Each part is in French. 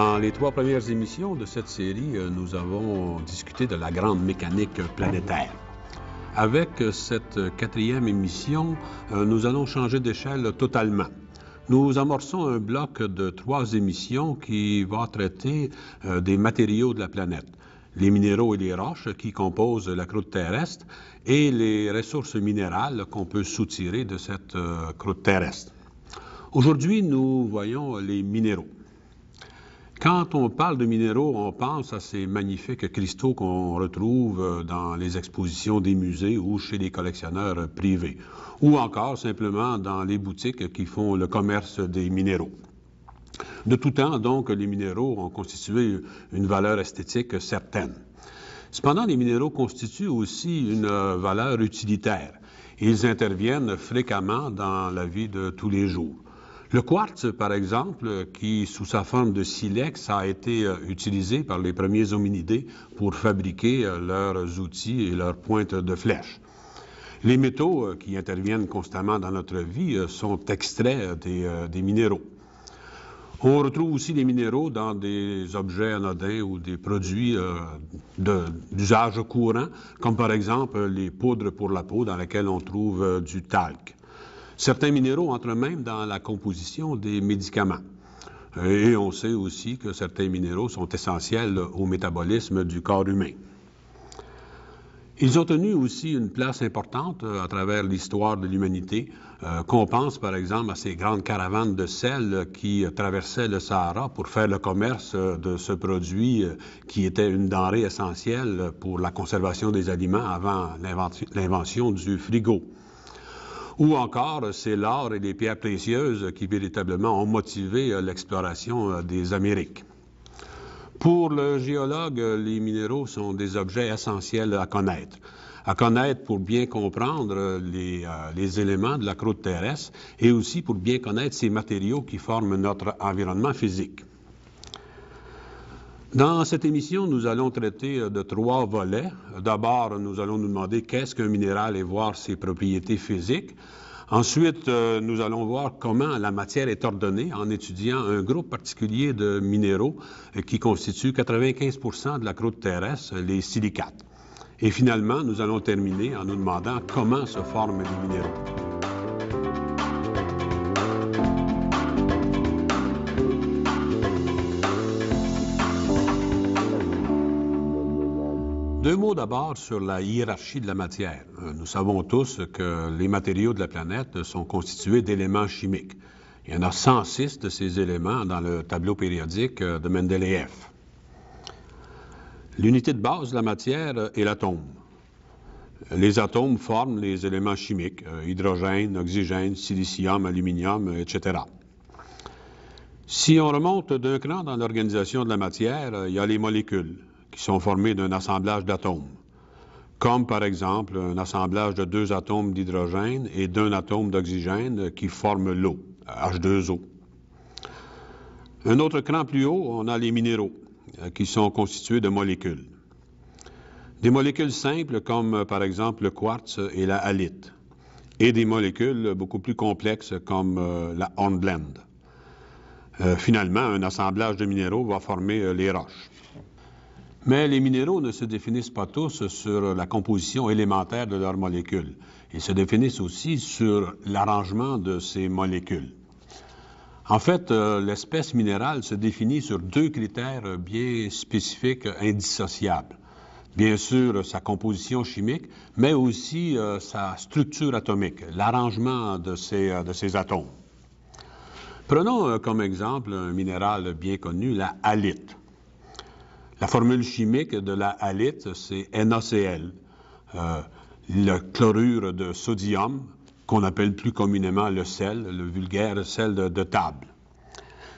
Dans les 3 premières émissions de cette série, nous avons discuté de la grande mécanique planétaire. Avec cette 4e émission, nous allons changer d'échelle totalement. Nous amorçons un bloc de 3 émissions qui va traiter des matériaux de la planète, les minéraux et les roches qui composent la croûte terrestre et les ressources minérales qu'on peut soutirer de cette croûte terrestre. Aujourd'hui, nous voyons les minéraux. Quand on parle de minéraux, on pense à ces magnifiques cristaux qu'on retrouve dans les expositions des musées ou chez les collectionneurs privés, ou encore simplement dans les boutiques qui font le commerce des minéraux. De tout temps, donc, les minéraux ont constitué une valeur esthétique certaine. Cependant, les minéraux constituent aussi une valeur utilitaire. Ils interviennent fréquemment dans la vie de tous les jours. Le quartz, par exemple, qui, sous sa forme de silex, a été utilisé par les premiers hominidés pour fabriquer leurs outils et leurs pointes de flèche. Les métaux qui interviennent constamment dans notre vie sont extraits des minéraux. On retrouve aussi les minéraux dans des objets anodins ou des produits d'usage courant, comme par exemple les poudres pour la peau dans lesquelles on trouve du talc. Certains minéraux entrent même dans la composition des médicaments. Et on sait aussi que certains minéraux sont essentiels au métabolisme du corps humain. Ils ont tenu aussi une place importante à travers l'histoire de l'humanité, qu'on pense par exemple à ces grandes caravanes de sel qui traversaient le Sahara pour faire le commerce de ce produit qui était une denrée essentielle pour la conservation des aliments avant l'invention du frigo. Ou encore, c'est l'or et les pierres précieuses qui véritablement ont motivé l'exploration des Amériques. Pour le géologue, les minéraux sont des objets essentiels à connaître. À connaître pour bien comprendre les éléments de la croûte terrestre et aussi pour bien connaître ces matériaux qui forment notre environnement physique. Dans cette émission, nous allons traiter de 3 volets. D'abord, nous allons nous demander qu'est-ce qu'un minéral et voir ses propriétés physiques. Ensuite, nous allons voir comment la matière est ordonnée en étudiant un groupe particulier de minéraux qui constituent 95% de la croûte terrestre, les silicates. Et finalement, nous allons terminer en nous demandant comment se forment les minéraux. Deux mots d'abord sur la hiérarchie de la matière. Nous savons tous que les matériaux de la planète sont constitués d'éléments chimiques. Il y en a 106 de ces éléments dans le tableau périodique de Mendeleïev. L'unité de base de la matière est l'atome. Les atomes forment les éléments chimiques, hydrogène, oxygène, silicium, aluminium, etc. Si on remonte d'un cran dans l'organisation de la matière, il y a les molécules, qui sont formés d'un assemblage d'atomes, comme par exemple un assemblage de 2 atomes d'hydrogène et d'1 atome d'oxygène qui forment l'eau, H2O. Un autre cran plus haut, on a les minéraux, qui sont constitués de molécules. Des molécules simples comme par exemple le quartz et la halite, et des molécules beaucoup plus complexes comme la hornblende. Finalement, un assemblage de minéraux va former les roches. Mais les minéraux ne se définissent pas tous sur la composition élémentaire de leurs molécules. Ils se définissent aussi sur l'arrangement de ces molécules. En fait, l'espèce minérale se définit sur 2 critères bien spécifiques, indissociables. Bien sûr, sa composition chimique, mais aussi sa structure atomique, l'arrangement de ces atomes. Prenons comme exemple un minéral bien connu, la halite. La formule chimique de la halite, c'est NaCl, le chlorure de sodium, qu'on appelle plus communément le sel, le vulgaire sel de table.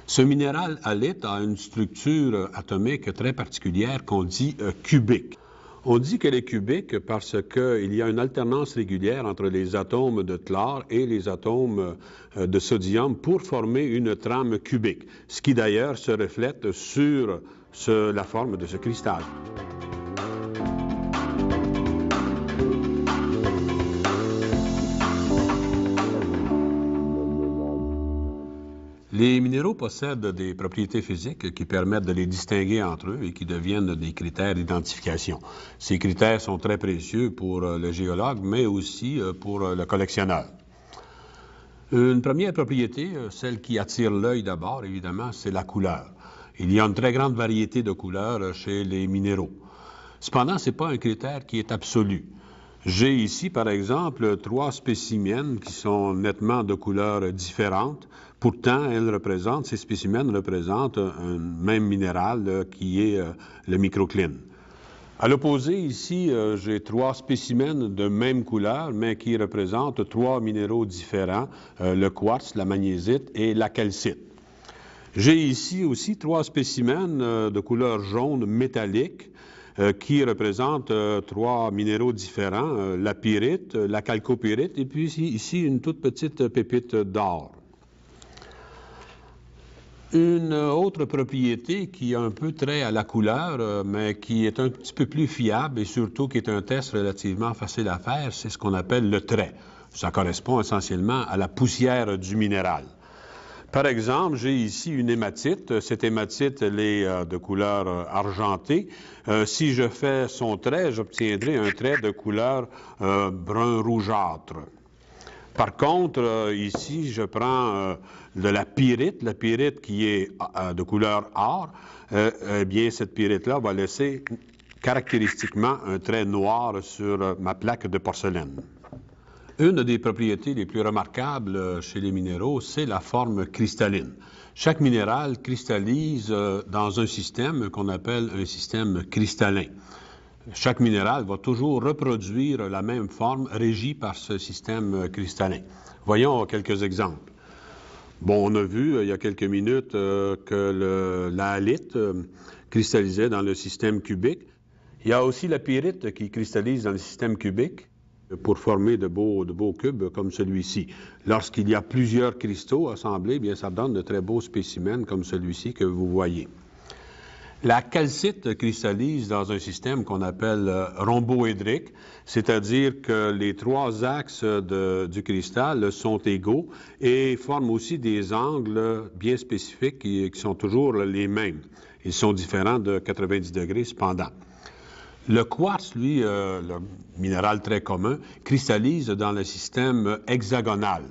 Ce minéral halite a une structure atomique très particulière qu'on dit cubique. On dit qu'elle est cubique parce qu'il y a une alternance régulière entre les atomes de chlore et les atomes de sodium pour former une trame cubique, ce qui d'ailleurs se reflète sur la forme de ce cristal. Les minéraux possèdent des propriétés physiques qui permettent de les distinguer entre eux et qui deviennent des critères d'identification. Ces critères sont très précieux pour le géologue, mais aussi pour le collectionneur. Une première propriété, celle qui attire l'œil d'abord, évidemment, c'est la couleur. Il y a une très grande variété de couleurs chez les minéraux. Cependant, ce n'est pas un critère qui est absolu. J'ai ici, par exemple, 3 spécimens qui sont nettement de couleurs différentes. Pourtant, ces spécimens représentent un même minéral qui est le microcline. À l'opposé, ici, j'ai 3 spécimens de même couleur, mais qui représentent 3 minéraux différents, le quartz, la magnézite et la calcite. J'ai ici aussi 3 spécimens de couleur jaune métallique, qui représentent 3 minéraux différents, la pyrite, la chalcopyrite, et puis ici une toute petite pépite d'or. Une autre propriété qui a un peu trait à la couleur, mais qui est un petit peu plus fiable et surtout qui est un test relativement facile à faire, c'est ce qu'on appelle le trait. Ça correspond essentiellement à la poussière du minéral. Par exemple, j'ai ici une hématite. Cette hématite, elle est de couleur argentée. Si je fais son trait, j'obtiendrai un trait de couleur brun rougeâtre. Par contre, ici, je prends de la pyrite qui est de couleur or. Eh bien, cette pyrite-là va laisser caractéristiquement un trait noir sur ma plaque de porcelaine. Une des propriétés les plus remarquables chez les minéraux, c'est la forme cristalline. Chaque minéral cristallise dans un système qu'on appelle un système cristallin. Chaque minéral va toujours reproduire la même forme régie par ce système cristallin. Voyons quelques exemples. Bon, on a vu il y a quelques minutes que la halite cristallisait dans le système cubique. Il y a aussi la pyrite qui cristallise dans le système cubique pour former de beaux cubes comme celui-ci. Lorsqu'il y a plusieurs cristaux assemblés, bien, ça donne de très beaux spécimens comme celui-ci que vous voyez. La calcite cristallise dans un système qu'on appelle rhomboédrique, c'est-à-dire que les 3 axes du cristal sont égaux et forment aussi des angles bien spécifiques qui sont toujours les mêmes. Ils sont différents de 90 degrés cependant. Le quartz, lui, le minéral très commun, cristallise dans le système hexagonal.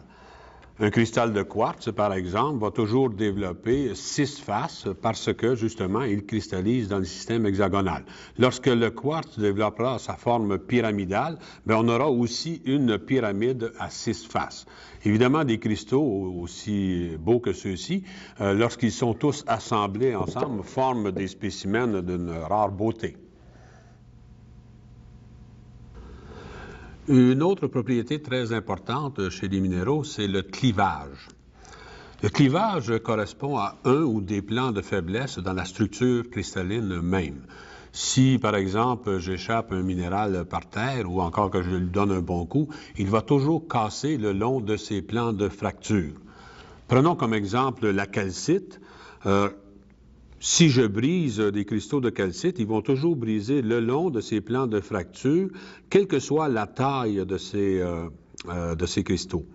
Un cristal de quartz, par exemple, va toujours développer 6 faces parce que, justement, il cristallise dans le système hexagonal. Lorsque le quartz développera sa forme pyramidale, bien, on aura aussi une pyramide à 6 faces. Évidemment, des cristaux aussi beaux que ceux-ci, lorsqu'ils sont tous assemblés ensemble, forment des spécimens d'une rare beauté. Une autre propriété très importante chez les minéraux, c'est le clivage. Le clivage correspond à un ou des plans de faiblesse dans la structure cristalline même. Si, par exemple, j'échappe un minéral par terre ou encore que je lui donne un bon coup, il va toujours casser le long de ces plans de fracture. Prenons comme exemple la calcite. Si je brise des cristaux de calcite, ils vont toujours briser le long de ces plans de fracture, quelle que soit la taille de ces cristaux.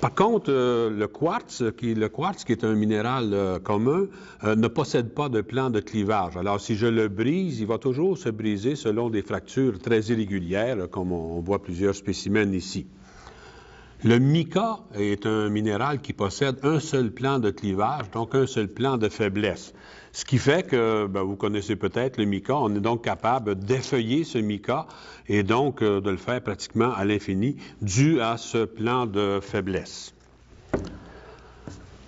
Par contre, le quartz, qui est un minéral commun, ne possède pas de plan de clivage. Alors, si je le brise, il va toujours se briser selon des fractures très irrégulières, comme on voit plusieurs spécimens ici. Le mica est un minéral qui possède un seul plan de clivage, donc un seul plan de faiblesse. Ce qui fait que, vous connaissez peut-être le mica, on est donc capable d'effeuiller ce mica et donc de le faire pratiquement à l'infini dû à ce plan de faiblesse.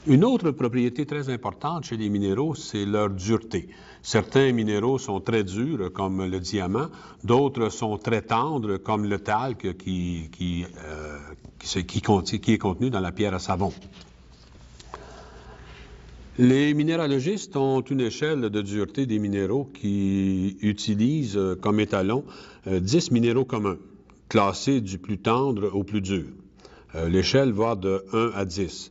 Une autre propriété très importante chez les minéraux, c'est leur dureté. Certains minéraux sont très durs, comme le diamant, d'autres sont très tendres, comme le talc qui est contenu dans la pierre à savon. Les minéralogistes ont une échelle de dureté des minéraux qui utilisent comme étalon 10 minéraux communs, classés du plus tendre au plus dur. L'échelle va de 1 à 10.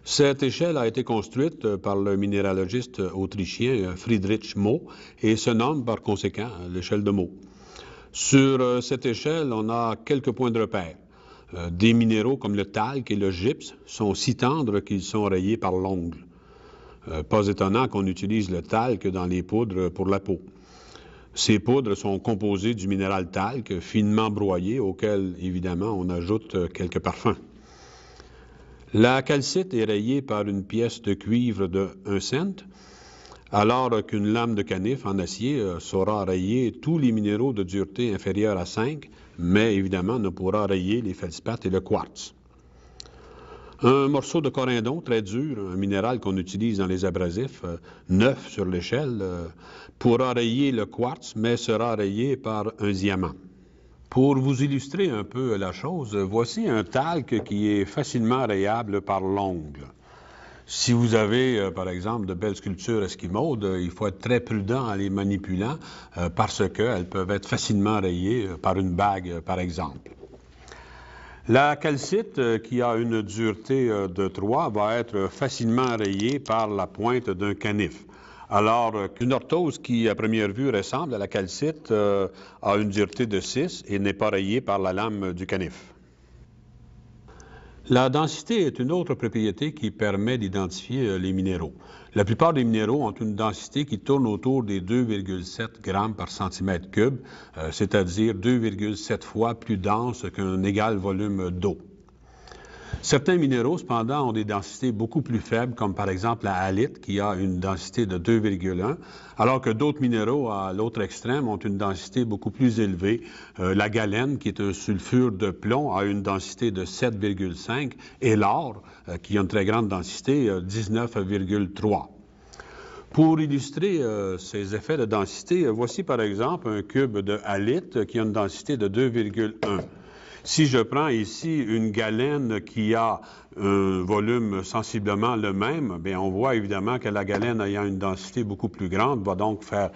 Cette échelle a été construite par le minéralogiste autrichien Friedrich Mohs et se nomme par conséquent l'échelle de Mohs. Sur cette échelle, on a quelques points de repère. Des minéraux comme le talc et le gypse sont si tendres qu'ils sont rayés par l'ongle. Pas étonnant qu'on utilise le talc dans les poudres pour la peau. Ces poudres sont composées du minéral talc finement broyé auquel, évidemment, on ajoute quelques parfums. La calcite est rayée par une pièce de cuivre de 1 cent, alors qu'une lame de canif en acier saura rayer tous les minéraux de dureté inférieure à 5, mais évidemment ne pourra rayer les feldspaths et le quartz. Un morceau de corindon très dur, un minéral qu'on utilise dans les abrasifs, 9 sur l'échelle, pourra rayer le quartz, mais sera rayé par un diamant. Pour vous illustrer un peu la chose, voici un talc qui est facilement rayable par l'ongle. Si vous avez, par exemple, de belles sculptures esquimaudes, il faut être très prudent en les manipulant parce qu'elles peuvent être facilement rayées par une bague, par exemple. La calcite, qui a une dureté de 3, va être facilement rayée par la pointe d'un canif. Alors qu'une orthose qui, à première vue, ressemble à la calcite, a une dureté de 6 et n'est pas rayée par la lame du canif. La densité est une autre propriété qui permet d'identifier les minéraux. La plupart des minéraux ont une densité qui tourne autour des 2,7 grammes par centimètre cube, c'est-à-dire 2,7 fois plus dense qu'un égal volume d'eau. Certains minéraux, cependant, ont des densités beaucoup plus faibles, comme par exemple la halite, qui a une densité de 2,1, alors que d'autres minéraux, à l'autre extrême, ont une densité beaucoup plus élevée. La galène, qui est un sulfure de plomb, a une densité de 7,5, et l'or, qui a une très grande densité, 19,3. Pour illustrer ces effets de densité, voici par exemple un cube de halite qui a une densité de 2,1. Si je prends ici une galène qui a un volume sensiblement le même, bien, on voit évidemment que la galène ayant une densité beaucoup plus grande va donc faire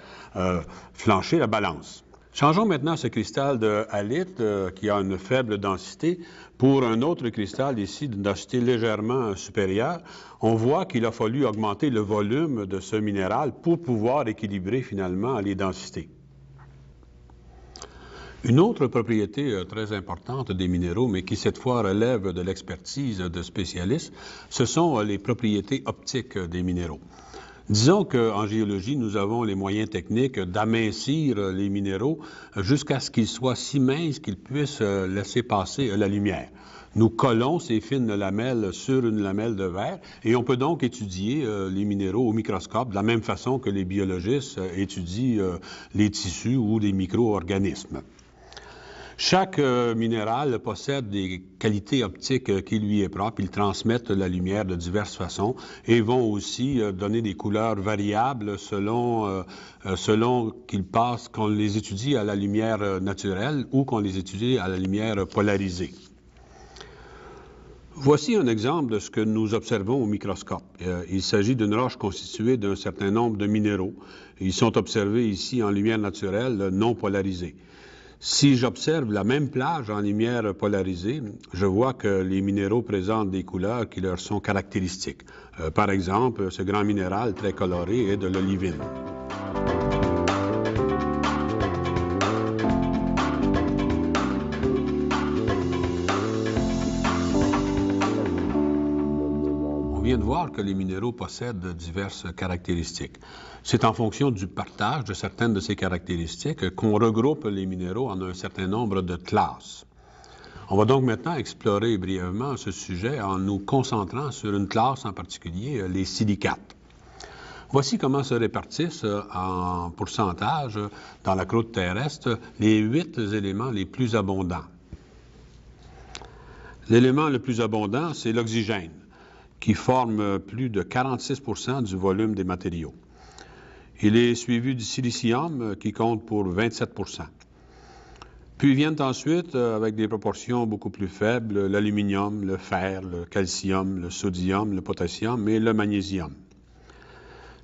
flancher la balance. Changeons maintenant ce cristal de halite qui a une faible densité pour un autre cristal ici d'une densité légèrement supérieure. On voit qu'il a fallu augmenter le volume de ce minéral pour pouvoir équilibrer finalement les densités. Une autre propriété très importante des minéraux, mais qui cette fois relève de l'expertise de spécialistes, ce sont les propriétés optiques des minéraux. Disons qu'en géologie, nous avons les moyens techniques d'amincir les minéraux jusqu'à ce qu'ils soient si minces qu'ils puissent laisser passer la lumière. Nous collons ces fines lamelles sur une lamelle de verre et on peut donc étudier les minéraux au microscope de la même façon que les biologistes étudient les tissus ou les micro-organismes. Chaque minéral possède des qualités optiques qui lui est propre. Ils transmettent la lumière de diverses façons et vont aussi donner des couleurs variables selon qu'ils passent, qu'on les étudie à la lumière naturelle ou qu'on les étudie à la lumière polarisée. Voici un exemple de ce que nous observons au microscope. Il s'agit d'une roche constituée d'un certain nombre de minéraux. Ils sont observés ici en lumière naturelle non polarisée. Si j'observe la même plage en lumière polarisée, je vois que les minéraux présentent des couleurs qui leur sont caractéristiques. Par exemple, ce grand minéral très coloré est de l'olivine. On vient de voir que les minéraux possèdent diverses caractéristiques. C'est en fonction du partage de certaines de ces caractéristiques qu'on regroupe les minéraux en un certain nombre de classes. On va donc maintenant explorer brièvement ce sujet en nous concentrant sur une classe en particulier, les silicates. Voici comment se répartissent en pourcentage dans la croûte terrestre les 8 éléments les plus abondants. L'élément le plus abondant, c'est l'oxygène, qui forme plus de 46% du volume des matériaux. Il est suivi du silicium, qui compte pour 27%. Puis viennent ensuite, avec des proportions beaucoup plus faibles, l'aluminium, le fer, le calcium, le sodium, le potassium et le magnésium.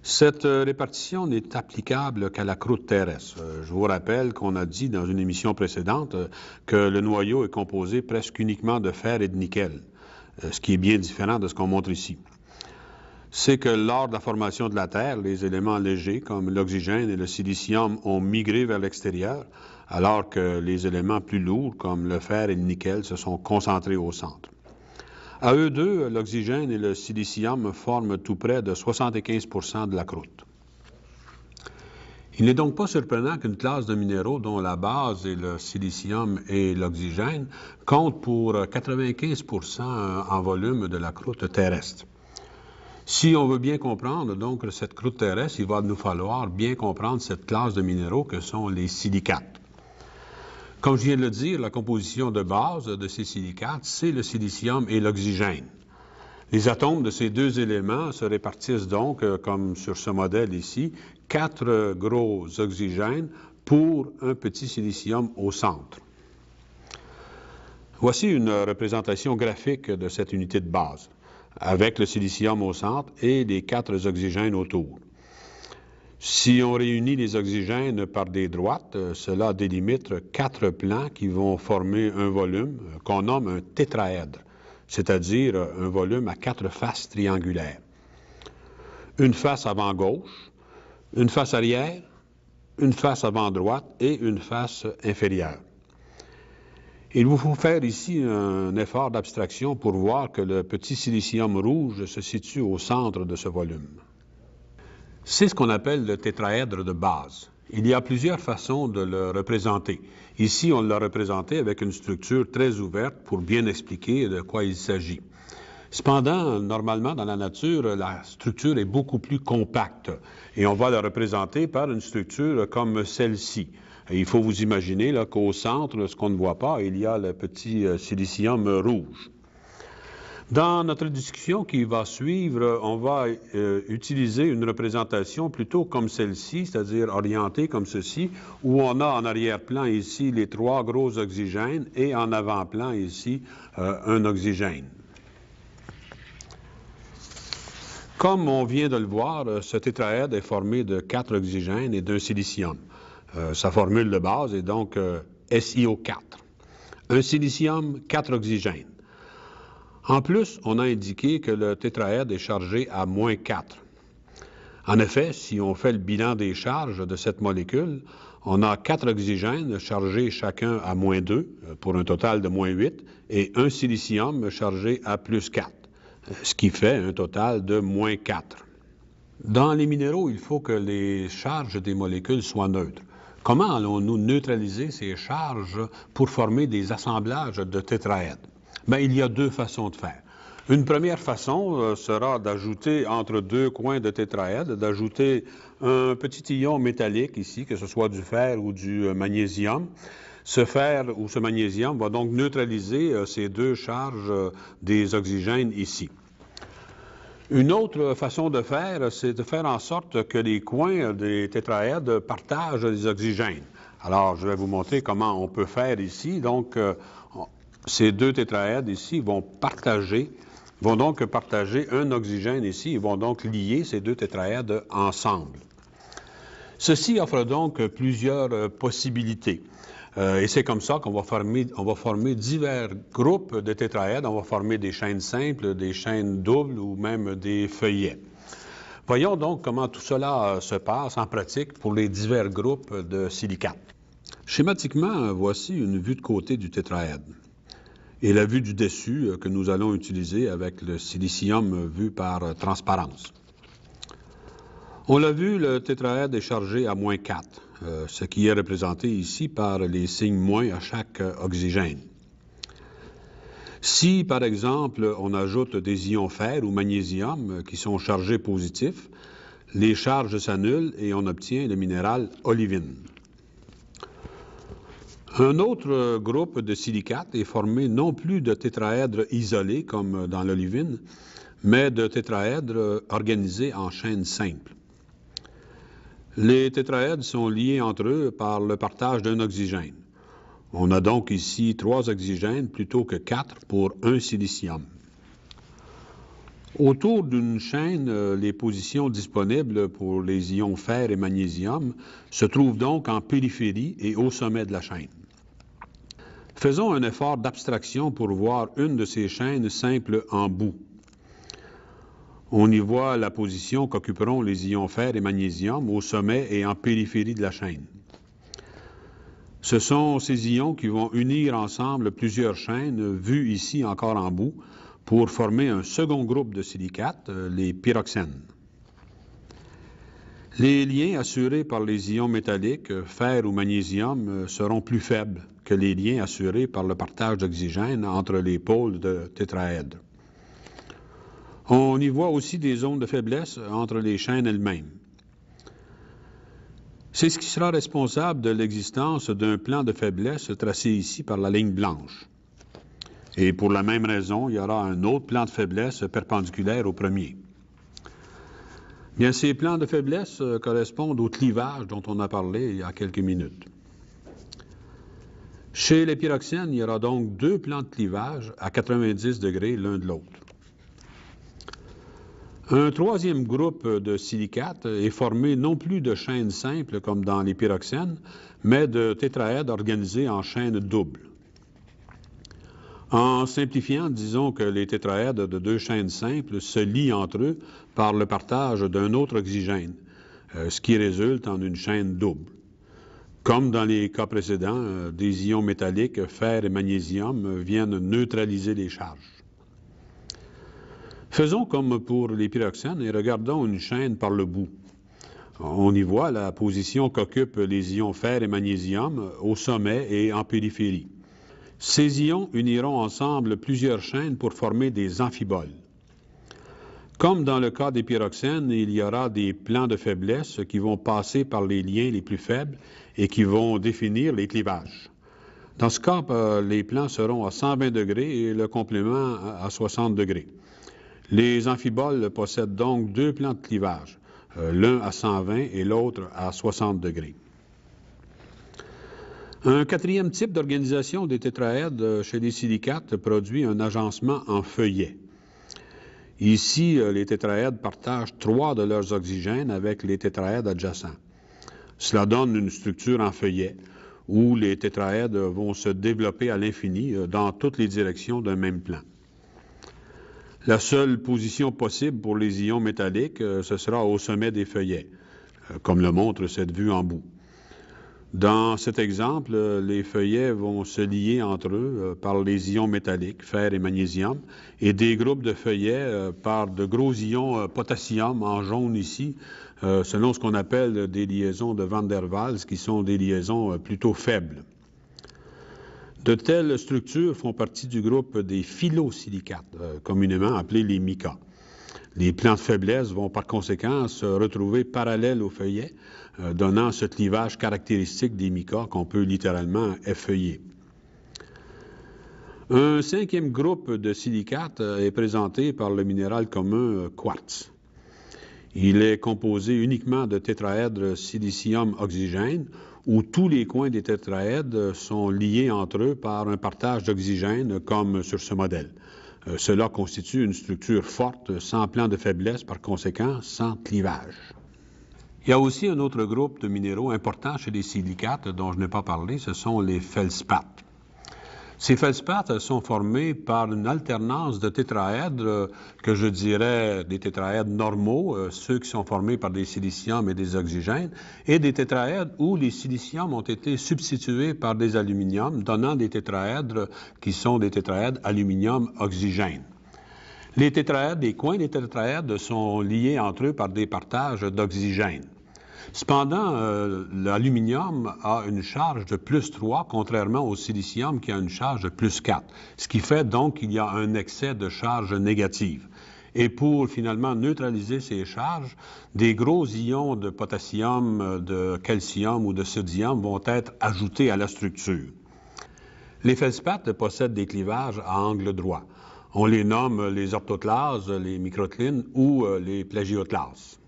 Cette répartition n'est applicable qu'à la croûte terrestre. Je vous rappelle qu'on a dit dans une émission précédente que le noyau est composé presque uniquement de fer et de nickel, ce qui est bien différent de ce qu'on montre ici. C'est que lors de la formation de la Terre, les éléments légers comme l'oxygène et le silicium ont migré vers l'extérieur, alors que les éléments plus lourds, comme le fer et le nickel, se sont concentrés au centre. À eux deux, l'oxygène et le silicium forment tout près de 75 de la croûte. Il n'est donc pas surprenant qu'une classe de minéraux dont la base est le silicium et l'oxygène compte pour 95 en volume de la croûte terrestre. Si on veut bien comprendre donc cette croûte terrestre, il va nous falloir bien comprendre cette classe de minéraux que sont les silicates. Comme je viens de le dire, la composition de base de ces silicates, c'est le silicium et l'oxygène. Les atomes de ces deux éléments se répartissent donc, comme sur ce modèle ici, 4 gros oxygènes pour un petit silicium au centre. Voici une représentation graphique de cette unité de base, avec le silicium au centre et les 4 oxygènes autour. Si on réunit les oxygènes par des droites, cela délimite 4 plans qui vont former un volume qu'on nomme un tétraèdre, c'est-à-dire un volume à 4 faces triangulaires. Une face avant gauche, une face arrière, une face avant droite et une face inférieure. Il vous faut faire ici un effort d'abstraction pour voir que le petit silicium rouge se situe au centre de ce volume. C'est ce qu'on appelle le tétraèdre de base. Il y a plusieurs façons de le représenter. Ici, on l'a représenté avec une structure très ouverte pour bien expliquer de quoi il s'agit. Cependant, normalement, dans la nature, la structure est beaucoup plus compacte et on va la représenter par une structure comme celle-ci. Il faut vous imaginer là, qu'au centre, ce qu'on ne voit pas, il y a le petit silicium rouge. Dans notre discussion qui va suivre, on va utiliser une représentation plutôt comme celle-ci, c'est-à-dire orientée comme ceci, où on a en arrière-plan ici les 3 gros oxygènes et en avant-plan ici un oxygène. Comme on vient de le voir, ce tétraèdre est formé de 4 oxygènes et d'un silicium. Sa formule de base est donc SiO4. Un silicium, 4 oxygènes. En plus, on a indiqué que le tétraèdre est chargé à moins 4. En effet, si on fait le bilan des charges de cette molécule, on a 4 oxygènes chargés chacun à moins 2, pour un total de moins 8, et un silicium chargé à plus 4. Ce qui fait un total de moins 4. Dans les minéraux, il faut que les charges des molécules soient neutres. Comment allons-nous neutraliser ces charges pour former des assemblages de tétraèdres? Bien, il y a 2 façons de faire. Une première façon sera d'ajouter entre 2 coins de tétraèdre, d'ajouter un petit ion métallique ici, que ce soit du fer ou du magnésium. Ce fer ou ce magnésium va donc neutraliser ces 2 charges des oxygènes ici. Une autre façon de faire, c'est de faire en sorte que les coins des tétraèdres partagent les oxygènes. Alors, je vais vous montrer comment on peut faire ici. Donc, ces 2 tétraèdres ici vont donc partager un oxygène ici. Ils vont donc lier ces 2 tétraèdres ensemble. Ceci offre donc plusieurs possibilités. Et c'est comme ça qu'on va former divers groupes de tétraèdres. On va former des chaînes simples, des chaînes doubles ou même des feuillets. Voyons donc comment tout cela se passe en pratique pour les divers groupes de silicates. Schématiquement, voici une vue de côté du tétraèdre et la vue du dessus que nous allons utiliser avec le silicium vu par transparence. On l'a vu, le tétraèdre est chargé à moins 4, ce qui est représenté ici par les signes moins à chaque oxygène. Si, par exemple, on ajoute des ions fer ou magnésium qui sont chargés positifs, les charges s'annulent et on obtient le minéral olivine. Un autre groupe de silicates est formé non plus de tétraèdres isolés comme dans l'olivine, mais de tétraèdres organisés en chaînes simples. Les tétraèdres sont liés entre eux par le partage d'un oxygène. On a donc ici 3 oxygènes plutôt que 4 pour un silicium. Autour d'une chaîne, les positions disponibles pour les ions fer et magnésium se trouvent donc en périphérie et au sommet de la chaîne. Faisons un effort d'abstraction pour voir une de ces chaînes simples en bout. On y voit la position qu'occuperont les ions fer et magnésium au sommet et en périphérie de la chaîne. Ce sont ces ions qui vont unir ensemble plusieurs chaînes, vues ici encore en bout, pour former un second groupe de silicates, les pyroxènes. Les liens assurés par les ions métalliques, fer ou magnésium, seront plus faibles que les liens assurés par le partage d'oxygène entre les pôles de tétraèdres. On y voit aussi des zones de faiblesse entre les chaînes elles-mêmes. C'est ce qui sera responsable de l'existence d'un plan de faiblesse tracé ici par la ligne blanche. Et pour la même raison, il y aura un autre plan de faiblesse perpendiculaire au premier. Bien, ces plans de faiblesse correspondent au clivage dont on a parlé il y a quelques minutes. Chez les pyroxènes, il y aura donc deux plans de clivage à 90 degrés l'un de l'autre. Un troisième groupe de silicates est formé non plus de chaînes simples comme dans les pyroxènes, mais de tétraèdres organisés en chaînes doubles. En simplifiant, disons que les tétraèdres de deux chaînes simples se lient entre eux par le partage d'un autre oxygène, ce qui résulte en une chaîne double. Comme dans les cas précédents, des ions métalliques, fer et magnésium, viennent neutraliser les charges. Faisons comme pour les pyroxènes et regardons une chaîne par le bout. On y voit la position qu'occupent les ions fer et magnésium au sommet et en périphérie. Ces ions uniront ensemble plusieurs chaînes pour former des amphiboles. Comme dans le cas des pyroxènes, il y aura des plans de faiblesse qui vont passer par les liens les plus faibles et qui vont définir les clivages. Dans ce cas, les plans seront à 120 degrés et le complément à 60 degrés. Les amphiboles possèdent donc deux plans de clivage, l'un à 120 et l'autre à 60 degrés. Un quatrième type d'organisation des tétraèdres chez les silicates produit un agencement en feuillet. Ici, les tétraèdres partagent 3 de leurs oxygènes avec les tétraèdres adjacents. Cela donne une structure en feuillet où les tétraèdres vont se développer à l'infini dans toutes les directions d'un même plan. La seule position possible pour les ions métalliques, ce sera au sommet des feuillets, comme le montre cette vue en bout. Dans cet exemple, les feuillets vont se lier entre eux par les ions métalliques, fer et magnésium, et des groupes de feuillets par de gros ions potassium en jaune ici, selon ce qu'on appelle des liaisons de Van der Waals, qui sont des liaisons plutôt faibles. De telles structures font partie du groupe des phyllosilicates, communément appelés les micas. Les plans de faiblesse vont par conséquent se retrouver parallèles aux feuillets, donnant ce clivage caractéristique des micas qu'on peut littéralement effeuiller. Un cinquième groupe de silicates est présenté par le minéral commun quartz. Il est composé uniquement de tétraèdres silicium-oxygène, où tous les coins des tétraèdres sont liés entre eux par un partage d'oxygène, comme sur ce modèle. Cela constitue une structure forte, sans plan de faiblesse, par conséquent, sans clivage. Il y a aussi un autre groupe de minéraux importants chez les silicates dont je n'ai pas parlé, ce sont les feldspaths. Ces feldspaths sont formés par une alternance de tétraèdres que je dirais des tétraèdres normaux, ceux qui sont formés par des siliciums et des oxygènes, et des tétraèdres où les siliciums ont été substitués par des aluminiums, donnant des tétraèdres qui sont des tétraèdres aluminium-oxygène. Les tétraèdres, les coins des tétraèdres sont liés entre eux par des partages d'oxygène. Cependant, l'aluminium a une charge de plus 3, contrairement au silicium qui a une charge de plus 4, ce qui fait donc qu'il y a un excès de charge négative. Et pour finalement neutraliser ces charges, des gros ions de potassium, de calcium ou de sodium vont être ajoutés à la structure. Les feldspaths possèdent des clivages à angle droit. On les nomme les orthoclases, les microclines ou les plagioclases.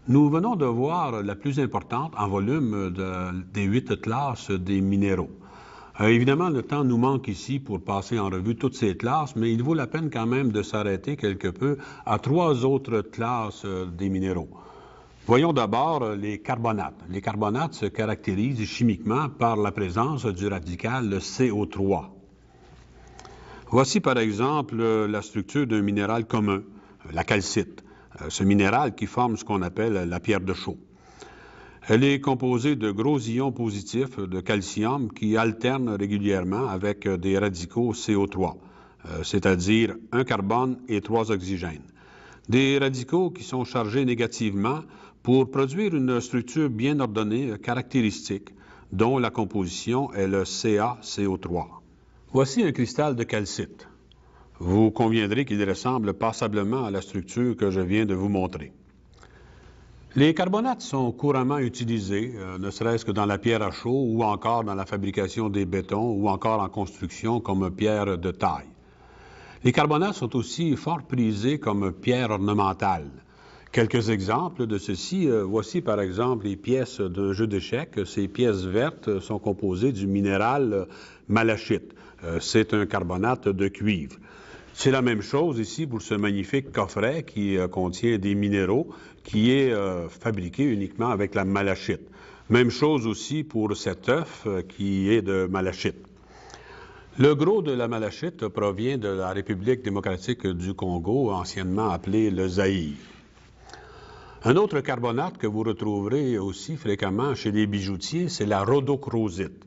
Nous venons de voir la plus importante en volume des 8 classes des minéraux. Évidemment, le temps nous manque ici pour passer en revue toutes ces classes, mais il vaut la peine quand même de s'arrêter quelque peu à 3 autres classes des minéraux. Voyons d'abord les carbonates. Les carbonates se caractérisent chimiquement par la présence du radical CO3. Voici par exemple la structure d'un minéral commun, la calcite. Ce minéral qui forme ce qu'on appelle la pierre de chaux. Elle est composée de gros ions positifs de calcium qui alternent régulièrement avec des radicaux CO3, c'est-à-dire un carbone et 3 oxygènes. Des radicaux qui sont chargés négativement pour produire une structure bien ordonnée caractéristique, dont la composition est le CaCO3. Voici un cristal de calcite. Vous conviendrez qu'il ressemble passablement à la structure que je viens de vous montrer. Les carbonates sont couramment utilisés, ne serait-ce que dans la pierre à chaud ou encore dans la fabrication des bétons ou encore en construction comme pierre de taille. Les carbonates sont aussi fort prisés comme pierre ornementale. Quelques exemples de ceci, voici par exemple les pièces d'un jeu d'échecs. Ces pièces vertes sont composées du minéral malachite. C'est un carbonate de cuivre. C'est la même chose ici pour ce magnifique coffret qui contient des minéraux, qui est fabriqué uniquement avec la malachite. Même chose aussi pour cet œuf qui est de malachite. Le gros de la malachite provient de la République démocratique du Congo, anciennement appelée le Zaïre. Un autre carbonate que vous retrouverez aussi fréquemment chez les bijoutiers, c'est la rhodochrosite.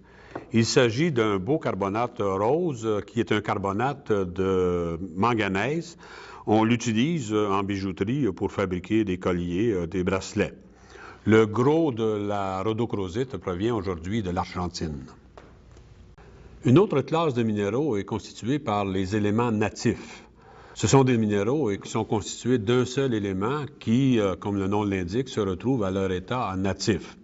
Il s'agit d'un beau carbonate rose qui est un carbonate de manganèse. On l'utilise en bijouterie pour fabriquer des colliers, des bracelets. Le gros de la rhodochrosite provient aujourd'hui de l'Argentine. Une autre classe de minéraux est constituée par les éléments natifs. Ce sont des minéraux qui sont constitués d'un seul élément qui, comme le nom l'indique, se retrouve à leur état natif.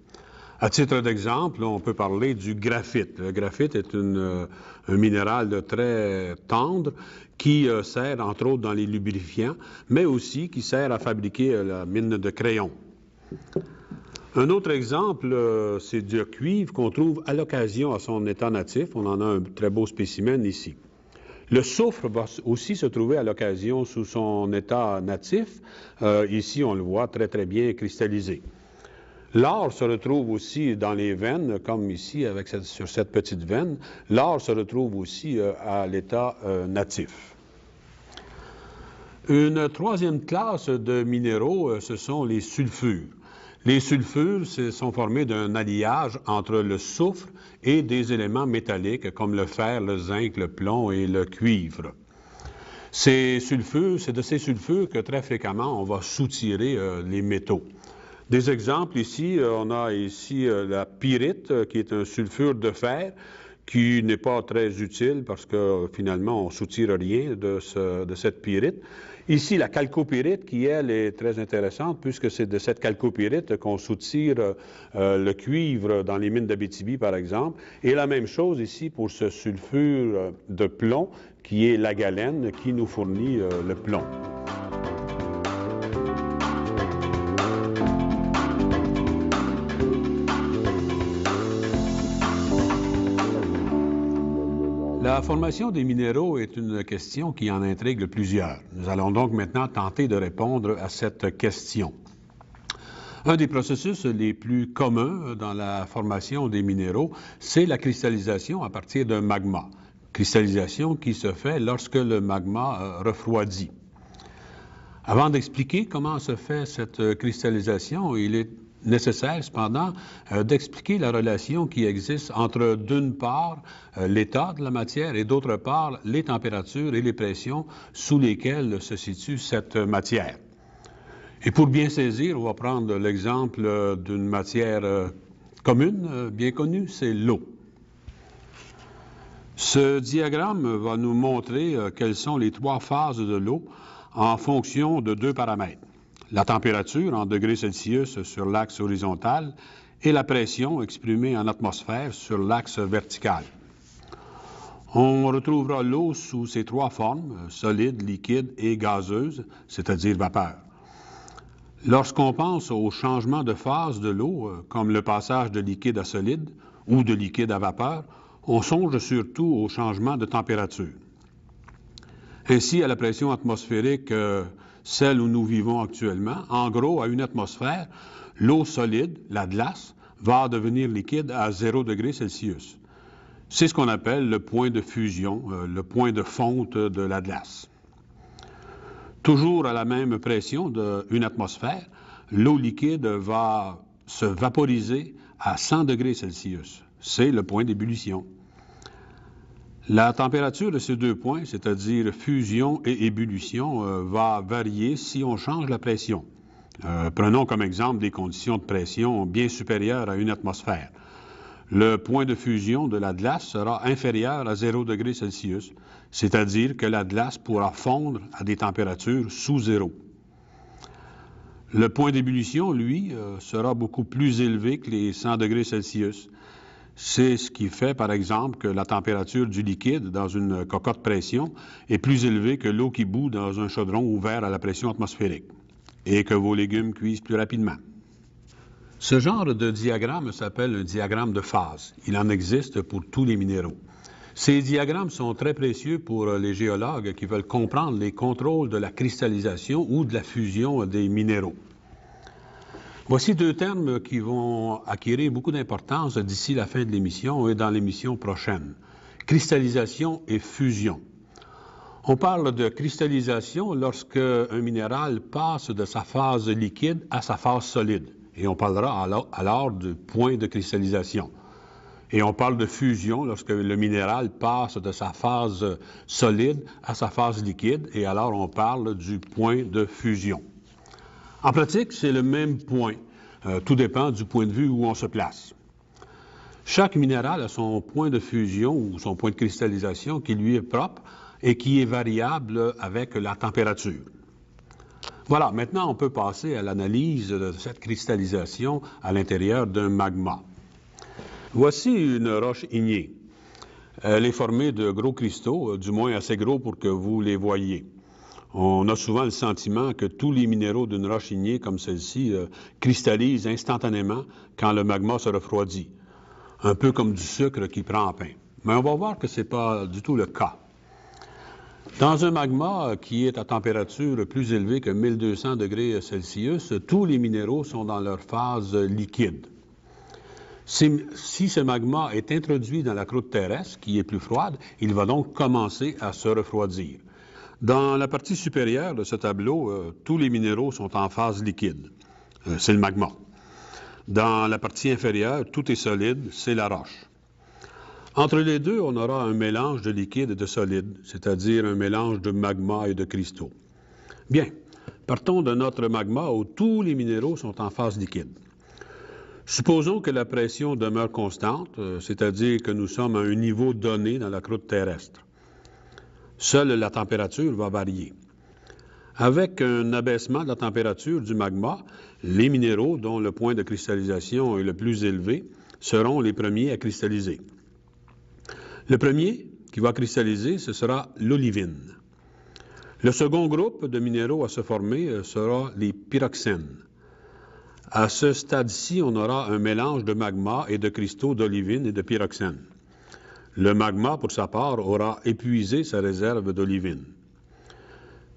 À titre d'exemple, on peut parler du graphite. Le graphite est un minéral très tendre qui sert entre autres dans les lubrifiants, mais aussi qui sert à fabriquer la mine de crayon. Un autre exemple, c'est du cuivre qu'on trouve à l'occasion à son état natif. On en a un très beau spécimen ici. Le soufre va aussi se trouver à l'occasion sous son état natif. Ici, on le voit très, très bien cristallisé. L'or se retrouve aussi dans les veines, comme ici sur cette petite veine. L'or se retrouve aussi à l'état natif. Une troisième classe de minéraux, ce sont les sulfures. Les sulfures sont formés d'un alliage entre le soufre et des éléments métalliques comme le fer, le zinc, le plomb et le cuivre. Ces sulfures, c'est de ces sulfures que très fréquemment on va soutirer les métaux. Des exemples ici, on a ici la pyrite qui est un sulfure de fer qui n'est pas très utile parce que finalement on ne soutire rien de cette pyrite. Ici, la chalcopyrite qui, elle, est très intéressante puisque c'est de cette chalcopyrite qu'on soutire le cuivre dans les mines d'Abitibi, par exemple. Et la même chose ici pour ce sulfure de plomb qui est la galène qui nous fournit le plomb. La formation des minéraux est une question qui en intrigue plusieurs. Nous allons donc maintenant tenter de répondre à cette question. Un des processus les plus communs dans la formation des minéraux, c'est la cristallisation à partir d'un magma. Cristallisation qui se fait lorsque le magma refroidit. Avant d'expliquer comment se fait cette cristallisation, il est nécessaire cependant d'expliquer la relation qui existe entre, d'une part, l'état de la matière et d'autre part, les températures et les pressions sous lesquelles se situe cette matière. Et pour bien saisir, on va prendre l'exemple d'une matière commune, bien connue, c'est l'eau. Ce diagramme va nous montrer quelles sont les trois phases de l'eau en fonction de deux paramètres. La température en degrés Celsius sur l'axe horizontal et la pression exprimée en atmosphère sur l'axe vertical. On retrouvera l'eau sous ces trois formes, solide, liquide et gazeuse, c'est-à-dire vapeur. Lorsqu'on pense au changement de phase de l'eau, comme le passage de liquide à solide ou de liquide à vapeur, on songe surtout au changement de température. Ainsi, à la pression atmosphérique, celle où nous vivons actuellement, en gros, à une atmosphère, l'eau solide, la glace, va devenir liquide à 0 degré Celsius. C'est ce qu'on appelle le point de fusion, le point de fonte de la glace. Toujours à la même pression d'une atmosphère, l'eau liquide va se vaporiser à 100 degrés Celsius. C'est le point d'ébullition. La température de ces deux points, c'est-à-dire fusion et ébullition, va varier si on change la pression. Prenons comme exemple des conditions de pression bien supérieures à 1 atmosphère. Le point de fusion de la glace sera inférieur à 0 degré Celsius, c'est-à-dire que la glace pourra fondre à des températures sous zéro. Le point d'ébullition, lui, sera beaucoup plus élevé que les 100 degrés Celsius. C'est ce qui fait, par exemple, que la température du liquide dans une cocotte pression est plus élevée que l'eau qui bout dans un chaudron ouvert à la pression atmosphérique et que vos légumes cuisent plus rapidement. Ce genre de diagramme s'appelle un diagramme de phase. Il en existe pour tous les minéraux. Ces diagrammes sont très précieux pour les géologues qui veulent comprendre les contrôles de la cristallisation ou de la fusion des minéraux. Voici deux termes qui vont acquérir beaucoup d'importance d'ici la fin de l'émission et dans l'émission prochaine. Cristallisation et fusion. On parle de cristallisation lorsque un minéral passe de sa phase liquide à sa phase solide. Et on parlera alors du point de cristallisation. Et on parle de fusion lorsque le minéral passe de sa phase solide à sa phase liquide. Et alors on parle du point de fusion. En pratique, c'est le même point. Tout dépend du point de vue où on se place. Chaque minéral a son point de fusion ou son point de cristallisation qui lui est propre et qui est variable avec la température. Voilà, maintenant on peut passer à l'analyse de cette cristallisation à l'intérieur d'un magma. Voici une roche ignée. Elle est formée de gros cristaux, du moins assez gros pour que vous les voyiez. On a souvent le sentiment que tous les minéraux d'une roche ignée comme celle-ci cristallisent instantanément quand le magma se refroidit, un peu comme du sucre qui prend en pain. Mais on va voir que ce n'est pas du tout le cas. Dans un magma qui est à température plus élevée que 1200 degrés Celsius, tous les minéraux sont dans leur phase liquide. Si ce magma est introduit dans la croûte terrestre, qui est plus froide, il va donc commencer à se refroidir. Dans la partie supérieure de ce tableau, tous les minéraux sont en phase liquide. C'est le magma. Dans la partie inférieure, tout est solide, c'est la roche. Entre les deux, on aura un mélange de liquide et de solide, c'est-à-dire un mélange de magma et de cristaux. Bien, partons de notre magma où tous les minéraux sont en phase liquide. Supposons que la pression demeure constante, c'est-à-dire que nous sommes à un niveau donné dans la croûte terrestre. Seule la température va varier. Avec un abaissement de la température du magma, les minéraux dont le point de cristallisation est le plus élevé seront les premiers à cristalliser. Le premier qui va cristalliser, ce sera l'olivine. Le second groupe de minéraux à se former sera les pyroxènes. À ce stade-ci, on aura un mélange de magma et de cristaux d'olivine et de pyroxène. Le magma, pour sa part, aura épuisé sa réserve d'olivine.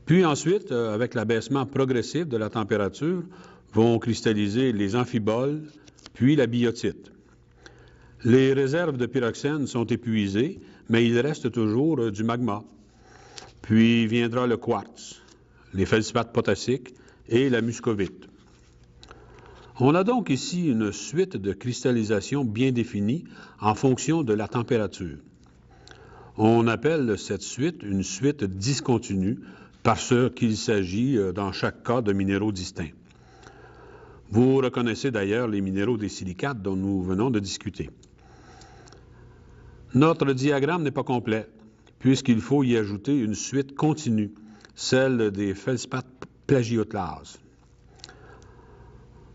Puis ensuite, avec l'abaissement progressif de la température, vont cristalliser les amphiboles, puis la biotite. Les réserves de pyroxène sont épuisées, mais il reste toujours du magma. Puis viendra le quartz, les feldspaths potassiques et la muscovite. On a donc ici une suite de cristallisation bien définie en fonction de la température. On appelle cette suite une suite discontinue parce qu'il s'agit dans chaque cas de minéraux distincts. Vous reconnaissez d'ailleurs les minéraux des silicates dont nous venons de discuter. Notre diagramme n'est pas complet, puisqu'il faut y ajouter une suite continue, celle des feldspaths plagioclases.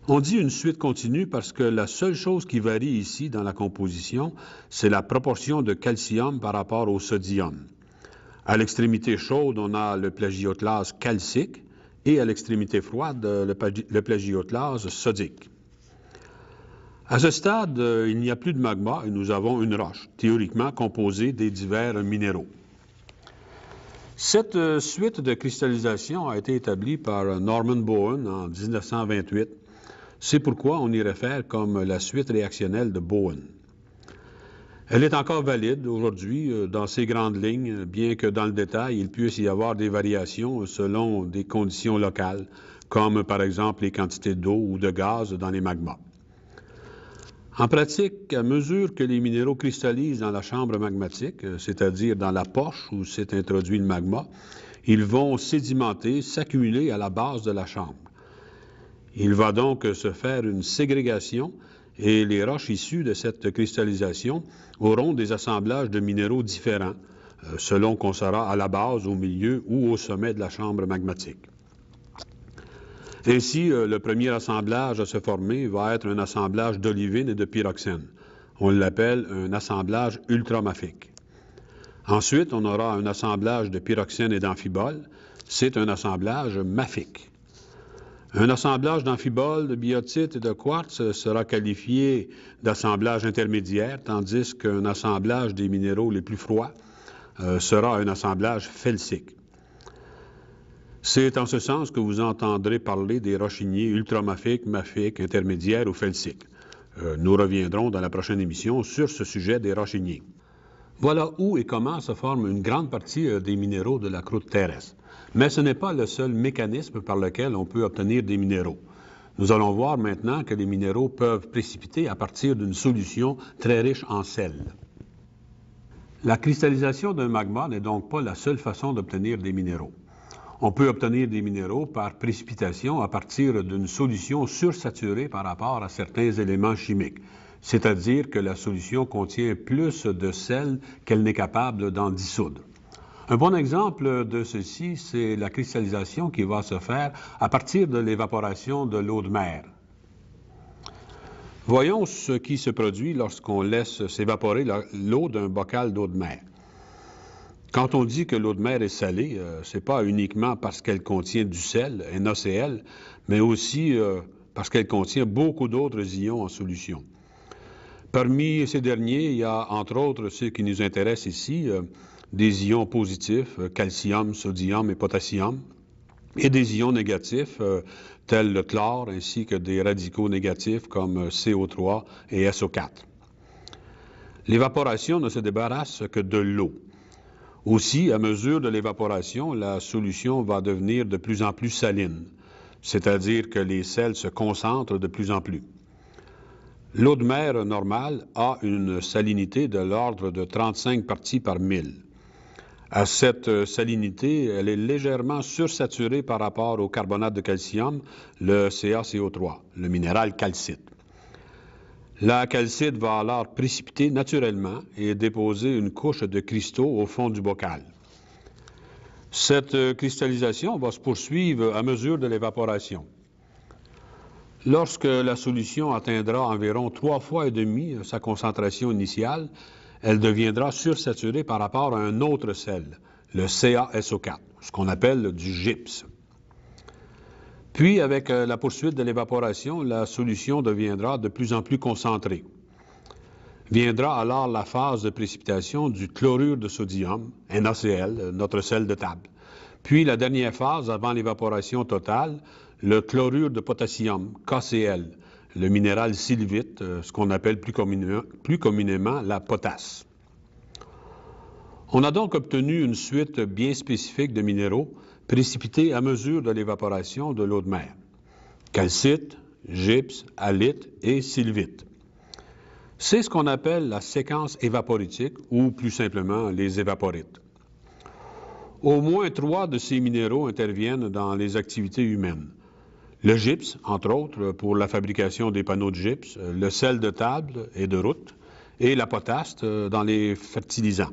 On dit une suite continue parce que la seule chose qui varie ici dans la composition, c'est la proportion de calcium par rapport au sodium. À l'extrémité chaude, on a le plagioclase calcique et à l'extrémité froide, le plagioclase sodique. À ce stade, il n'y a plus de magma et nous avons une roche, théoriquement composée des divers minéraux. Cette suite de cristallisation a été établie par Norman Bowen en 1928. C'est pourquoi on y réfère comme la suite réactionnelle de Bowen. Elle est encore valide aujourd'hui dans ses grandes lignes, bien que dans le détail, il puisse y avoir des variations selon des conditions locales, comme par exemple les quantités d'eau ou de gaz dans les magmas. En pratique, à mesure que les minéraux cristallisent dans la chambre magmatique, c'est-à-dire dans la poche où s'est introduit le magma, ils vont sédimenter, s'accumuler à la base de la chambre. Il va donc se faire une ségrégation et les roches issues de cette cristallisation auront des assemblages de minéraux différents, selon qu'on sera à la base, au milieu ou au sommet de la chambre magmatique. Ainsi, le premier assemblage à se former va être un assemblage d'olivine et de pyroxène. On l'appelle un assemblage ultramafique. Ensuite, on aura un assemblage de pyroxène et d'amphibole. C'est un assemblage mafique. Un assemblage d'amphibole, de biotite et de quartz sera qualifié d'assemblage intermédiaire, tandis qu'un assemblage des minéraux les plus froids sera un assemblage felsique. C'est en ce sens que vous entendrez parler des rochiniers ultramafiques, mafiques, intermédiaires ou felsiques. Nous reviendrons dans la prochaine émission sur ce sujet des rochiniers. Voilà où et comment se forme une grande partie des minéraux de la croûte terrestre. Mais ce n'est pas le seul mécanisme par lequel on peut obtenir des minéraux. Nous allons voir maintenant que les minéraux peuvent précipiter à partir d'une solution très riche en sel. La cristallisation d'un magma n'est donc pas la seule façon d'obtenir des minéraux. On peut obtenir des minéraux par précipitation à partir d'une solution sursaturée par rapport à certains éléments chimiques, c'est-à-dire que la solution contient plus de sel qu'elle n'est capable d'en dissoudre. Un bon exemple de ceci, c'est la cristallisation qui va se faire à partir de l'évaporation de l'eau de mer. Voyons ce qui se produit lorsqu'on laisse s'évaporer l'eau d'un bocal d'eau de mer. Quand on dit que l'eau de mer est salée, ce n'est pas uniquement parce qu'elle contient du sel, NaCl, mais aussi parce qu'elle contient beaucoup d'autres ions en solution. Parmi ces derniers, il y a entre autres ceux qui nous intéressent ici, des ions positifs, calcium, sodium et potassium, et des ions négatifs, tels le chlore, ainsi que des radicaux négatifs comme CO3 et SO4. L'évaporation ne se débarrasse que de l'eau. Aussi, à mesure de l'évaporation, la solution va devenir de plus en plus saline, c'est-à-dire que les sels se concentrent de plus en plus. L'eau de mer normale a une salinité de l'ordre de 35 parties par 1000. À cette salinité, elle est légèrement sursaturée par rapport au carbonate de calcium, le CaCO3, le minéral calcite. La calcite va alors précipiter naturellement et déposer une couche de cristaux au fond du bocal. Cette cristallisation va se poursuivre à mesure de l'évaporation. Lorsque la solution atteindra environ 3,5 fois sa concentration initiale, elle deviendra sursaturée par rapport à un autre sel, le CaSO4, ce qu'on appelle du gypse. Puis, avec la poursuite de l'évaporation, la solution deviendra de plus en plus concentrée. Viendra alors la phase de précipitation du chlorure de sodium, NaCl, notre sel de table. Puis, la dernière phase avant l'évaporation totale, le chlorure de potassium, KCl, le minéral sylvite, ce qu'on appelle plus communément la potasse. On a donc obtenu une suite bien spécifique de minéraux précipités à mesure de l'évaporation de l'eau de mer. Calcite, gypse, halite et sylvite. C'est ce qu'on appelle la séquence évaporitique ou plus simplement les évaporites. Au moins 3 de ces minéraux interviennent dans les activités humaines. Le gypse, entre autres, pour la fabrication des panneaux de gypse, le sel de table et de route, et la potasse dans les fertilisants.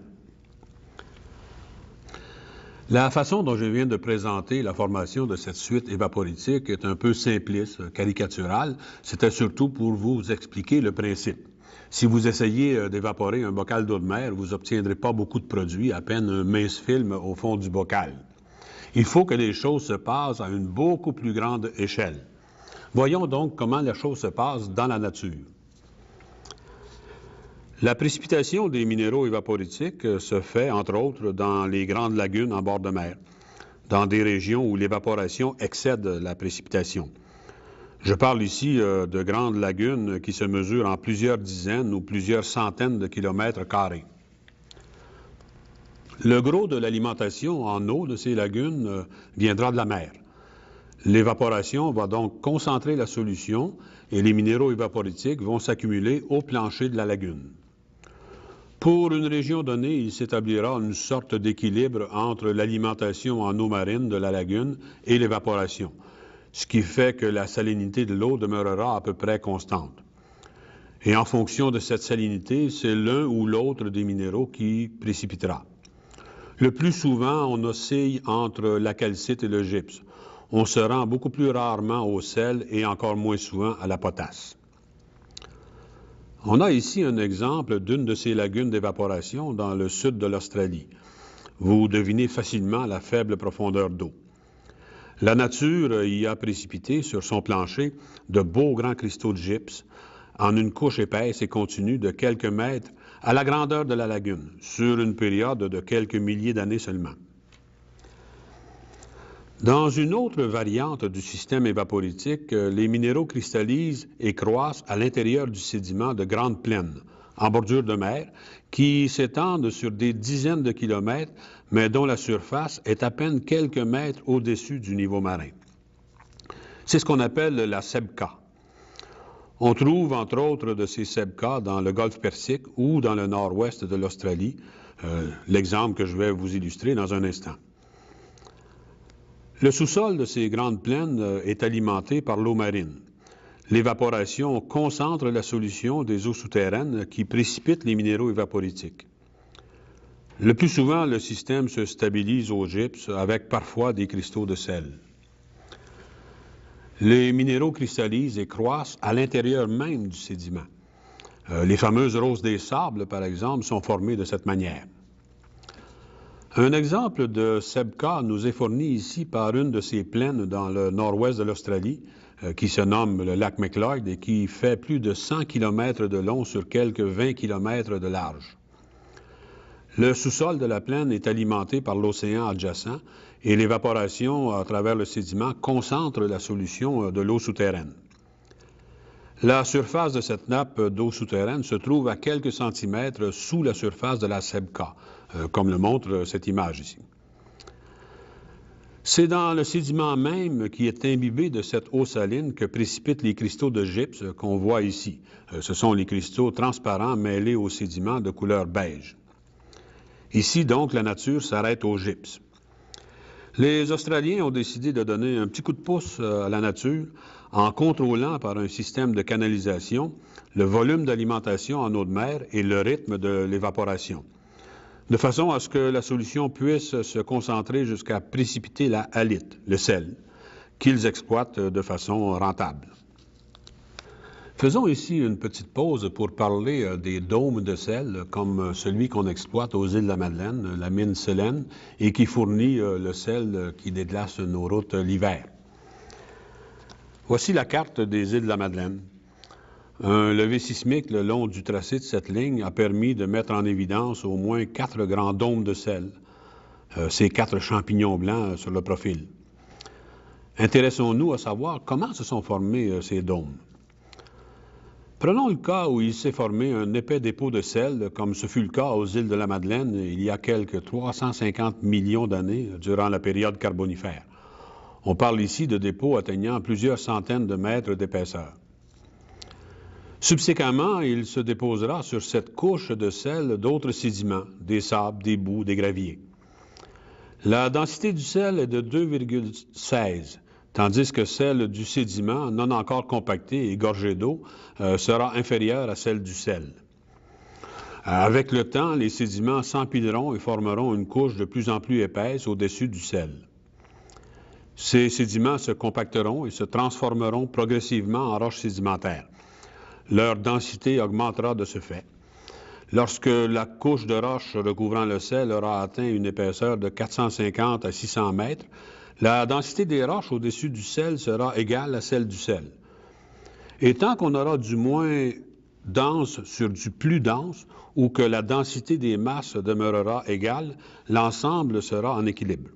La façon dont je viens de présenter la formation de cette suite évaporitique est un peu simpliste, caricaturale. C'était surtout pour vous expliquer le principe. Si vous essayez d'évaporer un bocal d'eau de mer, vous n'obtiendrez pas beaucoup de produit, à peine un mince film au fond du bocal. Il faut que les choses se passent à une beaucoup plus grande échelle. Voyons donc comment les choses se passent dans la nature. La précipitation des minéraux évaporitiques se fait, entre autres, dans les grandes lagunes en bord de mer, dans des régions où l'évaporation excède la précipitation. Je parle ici de grandes lagunes qui se mesurent en plusieurs dizaines ou plusieurs centaines de kilomètres carrés. Le gros de l'alimentation en eau de ces lagunes viendra de la mer. L'évaporation va donc concentrer la solution et les minéraux évaporitiques vont s'accumuler au plancher de la lagune. Pour une région donnée, il s'établira une sorte d'équilibre entre l'alimentation en eau marine de la lagune et l'évaporation, ce qui fait que la salinité de l'eau demeurera à peu près constante. Et en fonction de cette salinité, c'est l'un ou l'autre des minéraux qui précipitera. Le plus souvent, on oscille entre la calcite et le gypse. On se rend beaucoup plus rarement au sel et encore moins souvent à la potasse. On a ici un exemple d'une de ces lagunes d'évaporation dans le sud de l'Australie. Vous devinez facilement la faible profondeur d'eau. La nature y a précipité sur son plancher de beaux grands cristaux de gypse en une couche épaisse et continue de quelques mètres à la grandeur de la lagune, sur une période de quelques milliers d'années seulement. Dans une autre variante du système évaporitique, les minéraux cristallisent et croissent à l'intérieur du sédiment de grandes plaines, en bordure de mer, qui s'étendent sur des dizaines de kilomètres, mais dont la surface est à peine quelques mètres au-dessus du niveau marin. C'est ce qu'on appelle la sebkha. On trouve entre autres de ces sebkhas dans le golfe Persique ou dans le nord-ouest de l'Australie, l'exemple que je vais vous illustrer dans un instant. Le sous-sol de ces grandes plaines est alimenté par l'eau marine. L'évaporation concentre la solution des eaux souterraines qui précipitent les minéraux évaporitiques. Le plus souvent, le système se stabilise au gypse avec parfois des cristaux de sel. Les minéraux cristallisent et croissent à l'intérieur même du sédiment. Les fameuses roses des sables, par exemple, sont formées de cette manière. Un exemple de sebkha nous est fourni ici par une de ces plaines dans le nord-ouest de l'Australie, qui se nomme le lac McLeod et qui fait plus de 100 km de long sur quelques 20 km de large. Le sous-sol de la plaine est alimenté par l'océan adjacent et l'évaporation à travers le sédiment concentre la solution de l'eau souterraine. La surface de cette nappe d'eau souterraine se trouve à quelques centimètres sous la surface de la sebkha, comme le montre cette image ici. C'est dans le sédiment même qui est imbibé de cette eau saline que précipitent les cristaux de gypse qu'on voit ici. Ce sont les cristaux transparents mêlés au sédiment de couleur beige. Ici, donc, la nature s'arrête au gypse. Les Australiens ont décidé de donner un petit coup de pouce à la nature en contrôlant par un système de canalisation le volume d'alimentation en eau de mer et le rythme de l'évaporation, de façon à ce que la solution puisse se concentrer jusqu'à précipiter la halite, le sel, qu'ils exploitent de façon rentable. Faisons ici une petite pause pour parler des dômes de sel, comme celui qu'on exploite aux îles de la Madeleine, la mine Selene, et qui fournit le sel qui déglace nos routes l'hiver. Voici la carte des îles de la Madeleine. Un levé sismique le long du tracé de cette ligne a permis de mettre en évidence au moins 4 grands dômes de sel, ces 4 champignons blancs sur le profil. Intéressons-nous à savoir comment se sont formés ces dômes. Prenons le cas où il s'est formé un épais dépôt de sel, comme ce fut le cas aux îles de la Madeleine il y a quelques 350 millions d'années durant la période carbonifère. On parle ici de dépôts atteignant plusieurs centaines de mètres d'épaisseur. Subséquemment, il se déposera sur cette couche de sel d'autres sédiments, des sables, des boues, des graviers. La densité du sel est de 2,16, tandis que celle du sédiment, non encore compacté et gorgé d'eau, sera inférieure à celle du sel. Avec le temps, les sédiments s'empileront et formeront une couche de plus en plus épaisse au-dessus du sel. Ces sédiments se compacteront et se transformeront progressivement en roches sédimentaires. Leur densité augmentera de ce fait. Lorsque la couche de roche recouvrant le sel aura atteint une épaisseur de 450 à 600 mètres, la densité des roches au-dessus du sel sera égale à celle du sel. Et tant qu'on aura du moins dense sur du plus dense, ou que la densité des masses demeurera égale, l'ensemble sera en équilibre.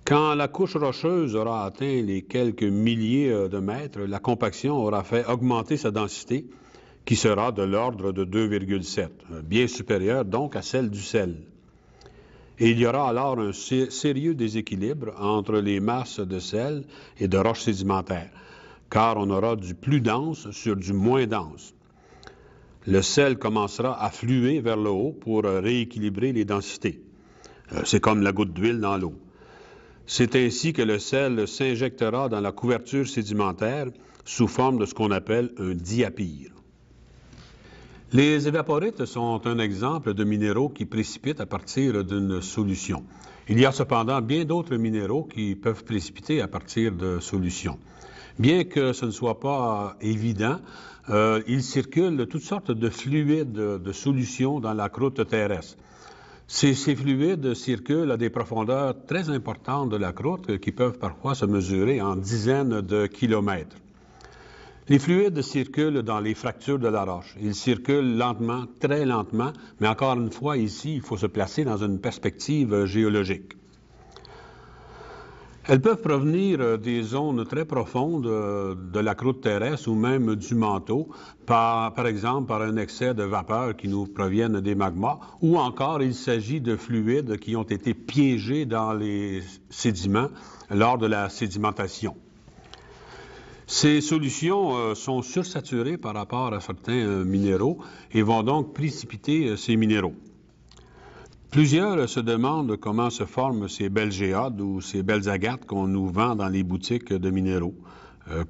Quand la couche rocheuse aura atteint les quelques milliers de mètres, la compaction aura fait augmenter sa densité, qui sera de l'ordre de 2,7, bien supérieure donc à celle du sel. Et il y aura alors un sérieux déséquilibre entre les masses de sel et de roches sédimentaires, car on aura du plus dense sur du moins dense. Le sel commencera à fluer vers le haut pour rééquilibrer les densités. C'est comme la goutte d'huile dans l'eau. C'est ainsi que le sel s'injectera dans la couverture sédimentaire sous forme de ce qu'on appelle un diapire. Les évaporites sont un exemple de minéraux qui précipitent à partir d'une solution. Il y a cependant bien d'autres minéraux qui peuvent précipiter à partir de solutions. Bien que ce ne soit pas évident, il circule toutes sortes de fluides de solutions dans la croûte terrestre. Ces fluides circulent à des profondeurs très importantes de la croûte qui peuvent parfois se mesurer en dizaines de kilomètres. Les fluides circulent dans les fractures de la roche. Ils circulent lentement, très lentement, mais encore une fois, ici, il faut se placer dans une perspective géologique. Elles peuvent provenir des zones très profondes de la croûte terrestre ou même du manteau, par exemple par un excès de vapeur qui nous proviennent des magmas, ou encore il s'agit de fluides qui ont été piégés dans les sédiments lors de la sédimentation. Ces solutions sont sursaturées par rapport à certains minéraux et vont donc précipiter ces minéraux. Plusieurs se demandent comment se forment ces belles géodes ou ces belles agates qu'on nous vend dans les boutiques de minéraux,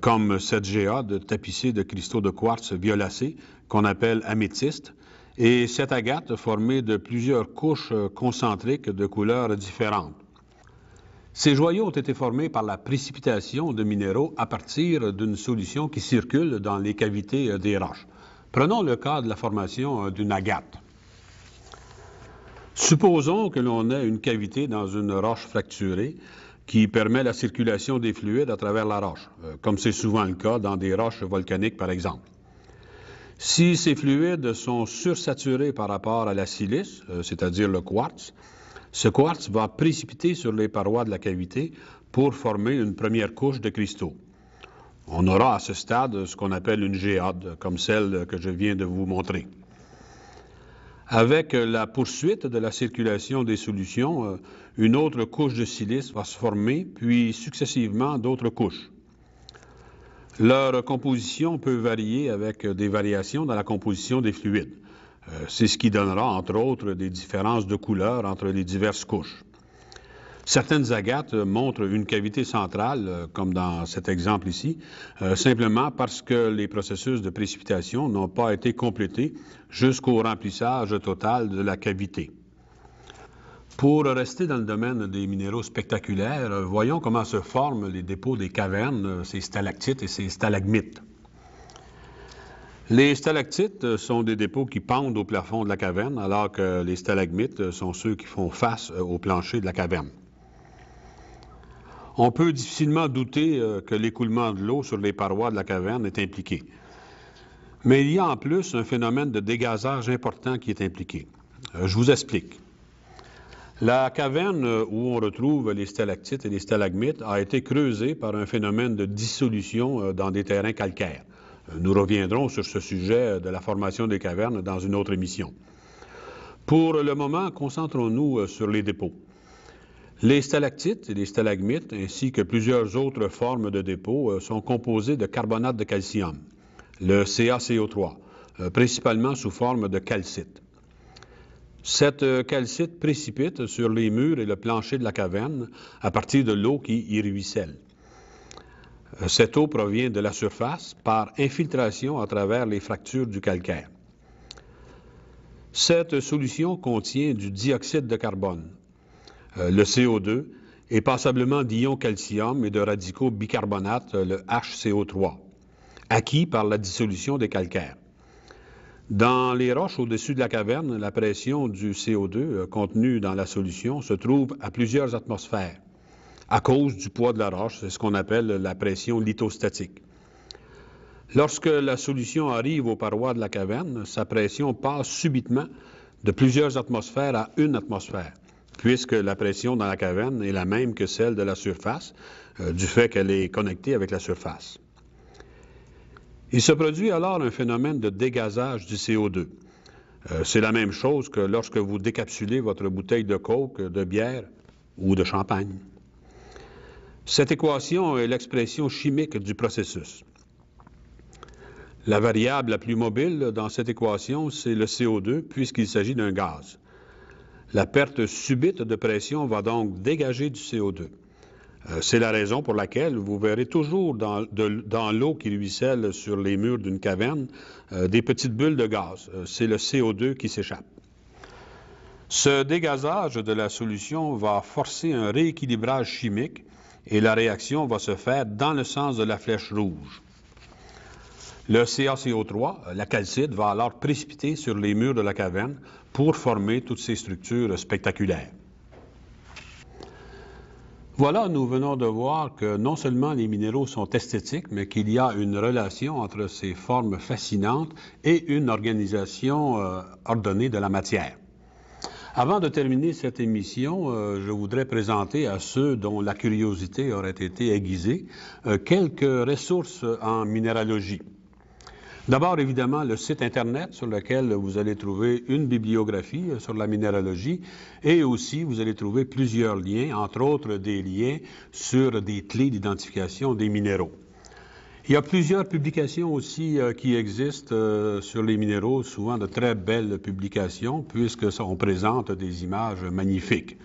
comme cette géode tapissée de cristaux de quartz violacés qu'on appelle améthyste, et cette agate formée de plusieurs couches concentriques de couleurs différentes. Ces joyaux ont été formés par la précipitation de minéraux à partir d'une solution qui circule dans les cavités des roches. Prenons le cas de la formation d'une agate. Supposons que l'on ait une cavité dans une roche fracturée qui permet la circulation des fluides à travers la roche, comme c'est souvent le cas dans des roches volcaniques par exemple. Si ces fluides sont sursaturés par rapport à la silice, c'est-à-dire le quartz, ce quartz va précipiter sur les parois de la cavité pour former une première couche de cristaux. On aura à ce stade ce qu'on appelle une géode, comme celle que je viens de vous montrer. Avec la poursuite de la circulation des solutions, une autre couche de silice va se former, puis successivement d'autres couches. Leur composition peut varier avec des variations dans la composition des fluides. C'est ce qui donnera, entre autres, des différences de couleur entre les diverses couches. Certaines agates montrent une cavité centrale, comme dans cet exemple ici, simplement parce que les processus de précipitation n'ont pas été complétés jusqu'au remplissage total de la cavité. Pour rester dans le domaine des minéraux spectaculaires, voyons comment se forment les dépôts des cavernes, ces stalactites et ces stalagmites. Les stalactites sont des dépôts qui pendent au plafond de la caverne, alors que les stalagmites sont ceux qui font face au plancher de la caverne. On peut difficilement douter que l'écoulement de l'eau sur les parois de la caverne est impliqué. Mais il y a en plus un phénomène de dégazage important qui est impliqué. Je vous explique. La caverne où on retrouve les stalactites et les stalagmites a été creusée par un phénomène de dissolution dans des terrains calcaires. Nous reviendrons sur ce sujet de la formation des cavernes dans une autre émission. Pour le moment, concentrons-nous sur les dépôts. Les stalactites et les stalagmites, ainsi que plusieurs autres formes de dépôts, sont composés de carbonate de calcium, le CaCO3, principalement sous forme de calcite. Cette calcite précipite sur les murs et le plancher de la caverne à partir de l'eau qui y ruisselle. Cette eau provient de la surface par infiltration à travers les fractures du calcaire. Cette solution contient du dioxyde de carbone, le CO2, et passablement d'ions calcium et de radicaux bicarbonate, le HCO3, acquis par la dissolution des calcaires. Dans les roches au-dessus de la caverne, la pression du CO2 contenu dans la solution se trouve à plusieurs atmosphères. À cause du poids de la roche, c'est ce qu'on appelle la pression lithostatique. Lorsque la solution arrive aux parois de la caverne, sa pression passe subitement de plusieurs atmosphères à une atmosphère, puisque la pression dans la caverne est la même que celle de la surface, du fait qu'elle est connectée avec la surface. Il se produit alors un phénomène de dégazage du CO2. C'est la même chose que lorsque vous décapsulez votre bouteille de coke, de bière ou de champagne. Cette équation est l'expression chimique du processus. La variable la plus mobile dans cette équation, c'est le CO2, puisqu'il s'agit d'un gaz. La perte subite de pression va donc dégager du CO2. C'est la raison pour laquelle vous verrez toujours dans l'eau qui ruisselle sur les murs d'une caverne des petites bulles de gaz. C'est le CO2 qui s'échappe. Ce dégazage de la solution va forcer un rééquilibrage chimique et la réaction va se faire dans le sens de la flèche rouge. Le CaCO3, la calcite, va alors précipiter sur les murs de la caverne pour former toutes ces structures spectaculaires. Voilà, nous venons de voir que non seulement les minéraux sont esthétiques, mais qu'il y a une relation entre ces formes fascinantes et une organisation ordonnée de la matière. Avant de terminer cette émission, je voudrais présenter à ceux dont la curiosité aurait été aiguisée quelques ressources en minéralogie. D'abord, évidemment, le site Internet sur lequel vous allez trouver une bibliographie sur la minéralogie et aussi vous allez trouver plusieurs liens, entre autres des liens sur des clés d'identification des minéraux. Il y a plusieurs publications aussi qui existent sur les minéraux, souvent de très belles publications puisqu'on présente des images magnifiques.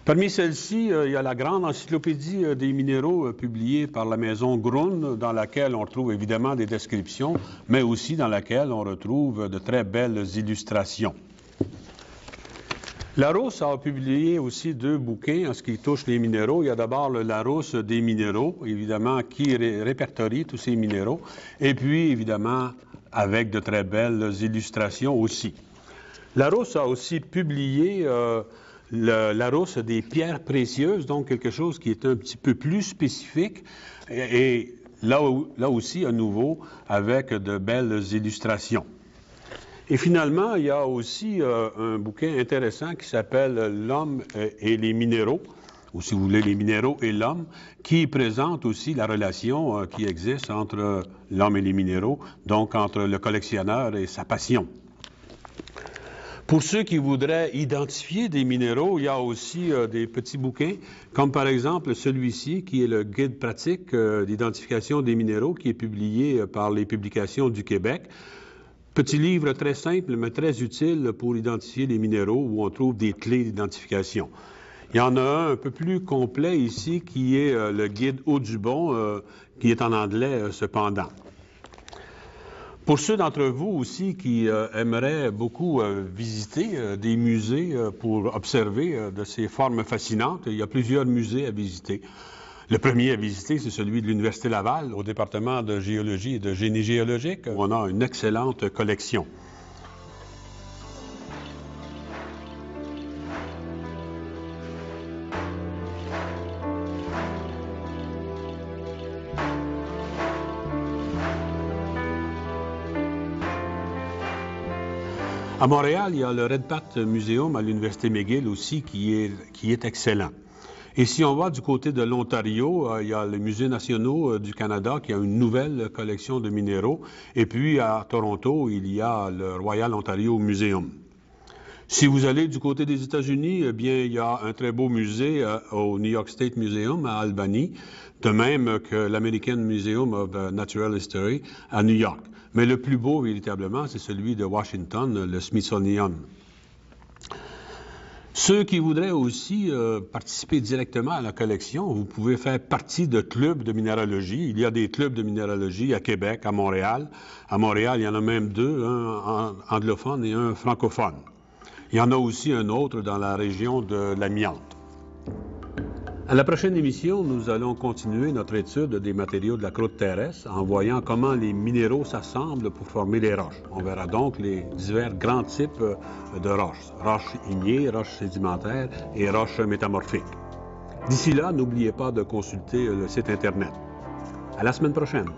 Parmi celles-ci, il y a la grande encyclopédie des minéraux publiée par la maison Grun, dans laquelle on retrouve évidemment des descriptions, mais aussi dans laquelle on retrouve de très belles illustrations. Larousse a publié aussi 2 bouquins en ce qui touche les minéraux. Il y a d'abord le Larousse des minéraux, évidemment, qui répertorie tous ces minéraux, et puis, évidemment, avec de très belles illustrations aussi. Larousse a aussi publié Larousse des pierres précieuses, donc quelque chose qui est un petit peu plus spécifique, et là aussi, à nouveau, avec de belles illustrations. Et finalement, il y a aussi un bouquin intéressant qui s'appelle « L'homme et les minéraux », ou si vous voulez, les minéraux et l'homme, qui présente aussi la relation qui existe entre l'homme et les minéraux, donc entre le collectionneur et sa passion. Pour ceux qui voudraient identifier des minéraux, il y a aussi des petits bouquins, comme par exemple celui-ci, qui est le guide pratique d'identification des minéraux, qui est publié par les Publications du Québec. Petit livre très simple, mais très utile pour identifier les minéraux, où on trouve des clés d'identification. Il y en a un peu plus complet ici, qui est le guide Audubon, qui est en anglais cependant. Pour ceux d'entre vous aussi qui aimeraient beaucoup visiter des musées pour observer de ces formes fascinantes, il y a plusieurs musées à visiter. Le premier à visiter, c'est celui de l'Université Laval, au département de géologie et de génie géologique, où on a une excellente collection. À Montréal, il y a le Redpath Museum à l'Université McGill aussi qui est excellent. Et si on va du côté de l'Ontario, il y a les Musées nationaux du Canada qui a une nouvelle collection de minéraux. Et puis à Toronto, il y a le Royal Ontario Museum. Si vous allez du côté des États-Unis, eh bien, il y a un très beau musée au New York State Museum à Albany, de même que l'American Museum of Natural History à New York. Mais le plus beau, véritablement, c'est celui de Washington, le Smithsonian. Ceux qui voudraient aussi participer directement à la collection, vous pouvez faire partie de clubs de minéralogie. Il y a des clubs de minéralogie à Québec, à Montréal. À Montréal, il y en a même 2, un anglophone et un francophone. Il y en a aussi un autre dans la région de l'Amiante. À la prochaine émission, nous allons continuer notre étude des matériaux de la croûte terrestre en voyant comment les minéraux s'assemblent pour former les roches. On verra donc les divers grands types de roches. Roches ignées, roches sédimentaires et roches métamorphiques. D'ici là, n'oubliez pas de consulter le site Internet. À la semaine prochaine.